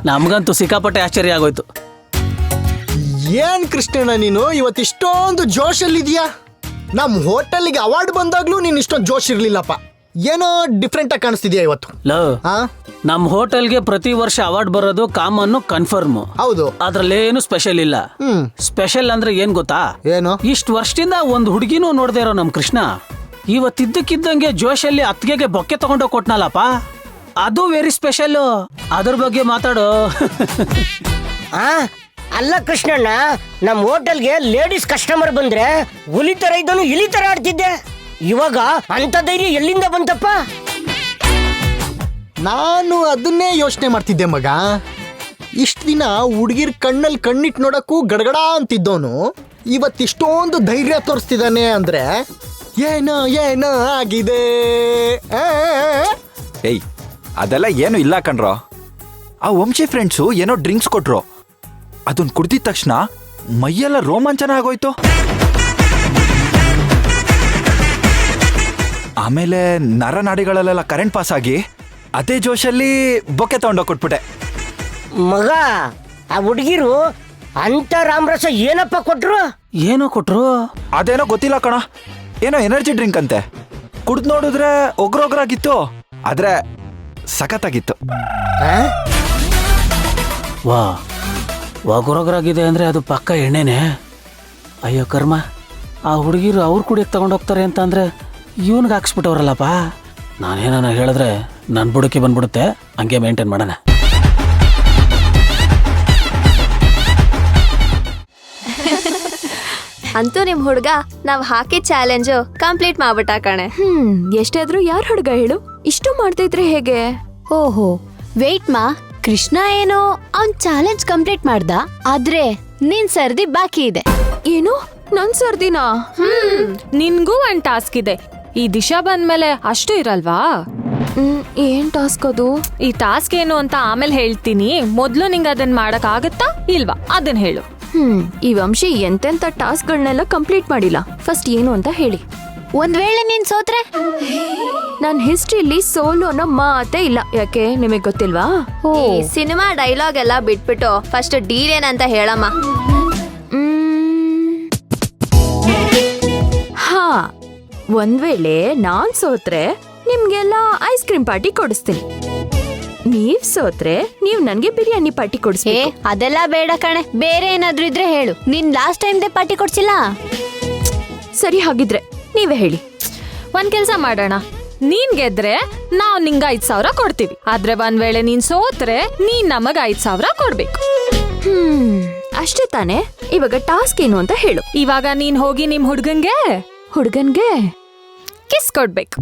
ನಮ್ಗಂತೂ ಸಿಕ್ಕಾಪಟ್ಟೆ ಆಶ್ಚರ್ಯ ಆಗೋಯ್ತು. ಏನ್ ಕೃಷ್ಣಣ್ಣ ನೀನು ಇವತ್ತಿಷ್ಟೊಂದು ಜೋಶಲ್ಲಿದ್ಯಾ? ನಮ್ ಹೋಟೆಲ್ಗೆ ಅವಾರ್ಡ್ ಬಂದಾಗ್ಲೂ ನೀನ್ ಇಷ್ಟೊಂದು ಜೋಶ್ ಇರ್ಲಿಲ್ಲಪ್ಪ. ಏನೋ ಡಿಫ್ರೆಂಟ್ ಆಗಿ ಕಾಣಿಸ್ತಿದ್ಯಾ ಇವತ್ತು. ನಮ್ ಹೋಟೆಲ್ಗೆ ಪ್ರತಿ ವರ್ಷ ಅವಾರ್ಡ್ ಬರೋದು ಕಾಮನ್, ಕನ್ಫರ್ಮ್. ಹೌದು, ಅದ್ರಲ್ಲೇನು ಸ್ಪೆಷಲ್ ಇಲ್ಲ. ಸ್ಪೆಷಲ್ ಅಂದ್ರೆ ಏನ್ ಗೊತ್ತಾ? ಏನು? ಇಷ್ಟು ವರ್ಷದಿಂದ ಒಂದ್ ಹುಡುಗಿನೂ ನೋಡ್ದೇ ಇರೋ ನಮ್ ಕೃಷ್ಣ ಇವತ್ತಿದ್ದಕ್ಕಿದ್ದಂಗೆ ಜೋಶಲ್ಲಿ ಅತ್ತಿಗೆಗೆ ಬೊಕ್ಕೆ ತಗೊಂಡೋಗಿ ಕೊಟ್ನಲ್ಲಪ್ಪ, ಅದು ವೆರಿ ಸ್ಪೆಷಲ್. ಅದ್ರ ಬಗ್ಗೆ ಮಾತಾಡೋ. ಅಲ್ಲ ಕೃಷ್ಣಣ್ಣ, ನಮ್ ಹೋಟೆಲ್ಗೆ ಲೇಡೀಸ್ ಕಸ್ಟಮರ್ ಬಂದ್ರೆ ಹುಲಿ ತರ ಇದ್ದನು ಇಲಿ ತರ ಆಡ್ತಿದ್ದೆ. ಇವಾಗ ಅಂತ ಧೈರ್ಯ ಎಲ್ಲಿಂದ ಬಂತಪ್ಪ? ನಾನು ಅದನ್ನೇ ಯೋಚನೆ ಮಾಡ್ತಿದ್ದೆ ಮಗ. ಇಷ್ಟ ದಿನ ಹುಡುಗಿರ್ ಕಣ್ಣಲ್ಲಿ ಕಣ್ಣಿಟ್ಟು ನೋಡಕ್ಕೂ ಗಡಗಡ ಅಂತಿದ್ದವನು ಇವತ್ತಿಷ್ಟೊಂದು ಧೈರ್ಯ ತೋರಿಸ್ತಿದ್ದಾನೆ ಅಂದ್ರೆ ಏನೋ ಏನೋ ಆಗಿದೆ. ಏಯ್, ಅದೆಲ್ಲ ಏನು ಇಲ್ಲ ಕಣ್ರೋ. ಆ ವಂಶಿ ಫ್ರೆಂಡ್ಸು ಏನೋ ಡ್ರಿಂಕ್ಸ್ ಕೊಟ್ರು, ಅದನ್ನ ಕುಡ್ದಿದ ತಕ್ಷಣ ಮೈಯೆಲ್ಲ ರೋಮಾಂಚನ ಆಗೋಯ್ತು. ಆಮೇಲೆ ನರನಾಡಿಗಳಲ್ಲೆಲ್ಲ ಕರೆಂಟ್ ಪಾಸ್ ಆಗಿ ಅದೇ ಜೋಶಲ್ಲಿ ಬೊಕ್ಕೆ ತಗೊಂಡೋಗಿ ಕೊಟ್ಬಿಟ್ಟೆ. ಮಗ, ಆ ಹುಡುಗಿರು ಅಂತ ರಾಮರಸ ಏನಪ್ಪ ಕೊಟ್ರು? ಏನೋ ಕೊಟ್ರು? ಅದೇನೋ ಗೊತ್ತಿಲ್ಲ ಕಣ, ಏನೋ ಎನರ್ಜಿ ಡ್ರಿಂಕ್ ಅಂತೆ. ಕುಡ್ದು ನೋಡಿದ್ರೆ ಒಗ್ರೊಗ್ರಾಗಿತ್ತು, ಆದ್ರೆ ಸಖತ್ತಾಗಿತ್ತು. ವಾ, ಒಗ್ರೊಗ್ರಾಗಿದೆ ಅಂದ್ರೆ ಅದು ಪಕ್ಕ ಎಣ್ಣೆನೆ. ಅಯ್ಯೋ ಕರ್ಮ, ಆ ಹುಡುಗಿರು ಅವ್ರು ಕುಡಿಯಕ್ಕೆ ತಗೊಂಡೋಗ್ತಾರೆ ಅಂತ ಅಂದ್ರೆ ಇವನ್ಗೆ ಹಾಕ್ಸ್ಬಿಟ್ಟವ್ರಲ್ಲಪ್ಪ. ನಾನೇನ ಹೇಳಿದ್ರೆ ನನ್ನ ಬುಡಕ್ಕೆ ಬಂದ್ಬಿಡುತ್ತೆ, ಹಂಗೆ ಮೇಂಟೈನ್ ಮಾಡೋಣ. ಅಂತೂ ನಿಮ್ ಹುಡ್ಗ ನಾವ್ ಹಾಕಿ ಚಾಲೆಂಜ್ ಕಂಪ್ಲೀಟ್ ಮಾಡ್ಬಿಟ್ಟ ಕಣೆ. ಎಷ್ಟಾದ್ರೂ ಯಾರ್ ಹುಡ್ಗ ಹೇಳು, ಇಷ್ಟು ಮಾಡ್ತಿದ್ರೆ ಹೇಗೆ? ಓಹೋ, ವೇಟ್ ಮಾ, ಕೃಷ್ಣ ಏನೋ ಅವ್ನ್ ಚಾಲೆಂಜ್ ಕಂಪ್ಲೀಟ್ ಮಾಡ್ದ, ಆದ್ರೆ ನಿನ್ ಸರ್ದಿ ಬಾಕಿ ಇದೆ. ಏನು? ನನ್ ಸರ್ದಿನಾ? ನಿನ್ಗೂ ಒಂದ್ ಟಾಸ್ಕ್ ಇದೆ. ಈ ದಿಶಾ ಬಂದ್ಮೇಲೆ ಅಷ್ಟು ಇರಲ್ವಾ? ಏನ್ ಟಾಸ್ಕ್ ಅದು? ಈ ಟಾಸ್ಕ್ ಏನು ಅಂತ ಆಮೇಲೆ ಹೇಳ್ತೀನಿ. ಮೊದ್ಲು ನಿಂಗೆ ಅದನ್ನ ಮಾಡಕ್ ಆಗತ್ತಾ ಇಲ್ವಾ ಅದನ್ನ ಹೇಳು. ಈ ವಂಶಿ ಎಂತೆಂತ ಟಾಸ್ಕ್ಗಳನ್ನೆಲ್ಲ ಕಂಪ್ಲೀಟ್ ಮಾಡಿಲ್ಲ. ಫಸ್ಟ್ ಏನು ಅಂತ ಹೇಳಿ. ಒಂದ್ ವೇಳೆ ನೀನ್ ಸೋತ್ರೆ? ನನ್ ಹಿಸ್ಟ್ರಿಲಿ ಸೋಲು ಅನ್ನೋ ಮಾತೇ ಇಲ್ಲ. ಯಾಕೆ, ನಿಮಗ್ ಗೊತ್ತಿಲ್ವಾ? ಈ ಸಿನಿಮಾ ಡೈಲಾಗ್ ಎಲ್ಲ ಬಿಟ್ಬಿಟ್ಟು ಫಸ್ಟ್ ಡೀಲ್ ಏನಂತ ಹೇಳಮ್ಮ. ಹಾ, ಒಂದ್ ವೇಳೆ ನಾನ್ ಸೋತ್ರೆ ನಿಮ್ಗೆಲ್ಲ ಐಸ್ ಕ್ರೀಮ್ ಪಾರ್ಟಿ ಕೊಡಿಸ್ತೀನಿ. ನೀವ್ ಸೋತ್ರೆ ನೀವ್ ನನ್ಗೆ ಬಿರಿಯಾನಿ ಪಾರ್ಟಿ ಕೊಡಿಸ್ಬೇಕು. ಅದೆಲ್ಲ ಬೇಡ ಕಣೆ, ಬೇರೆ ಏನಾದ್ರೂ ಇದ್ರೆ ಹೇಳು. ನೀನ್ ಲಾಸ್ಟ್ ಟೈಮ್ ಪಾರ್ಟಿ ಕೊಡ್ಸಿಲ್ಲ. ಸರಿ, ಹಾಗಿದ್ರೆ ನೀವೇ ಹೇಳಿ. ಒಂದ್ ಕೆಲ್ಸ ಮಾಡೋಣ, ನೀನ್ ಗೆದ್ರೆ ನಾವ್ ನಿಂಗ 5,000 ಕೊಡ್ತೀವಿ. ಆದ್ರೆ ಒಂದ್ ವೇಳೆ ನೀನ್ ಸೋತ್ರೆ ನೀನ್ ನಮಗ್ 5,000 ಕೊಡ್ಬೇಕು. ಅಷ್ಟೇ ತಾನೇ? ಇವಾಗ ಟಾಸ್ಕ್ ಏನು ಅಂತ ಹೇಳು. ಇವಾಗ ನೀನ್ ಹೋಗಿ ನಿಮ್ ಹುಡ್ಗನ್ಗೆ ಕಿಸ್ ಕೊಡ್ಬೇಕು.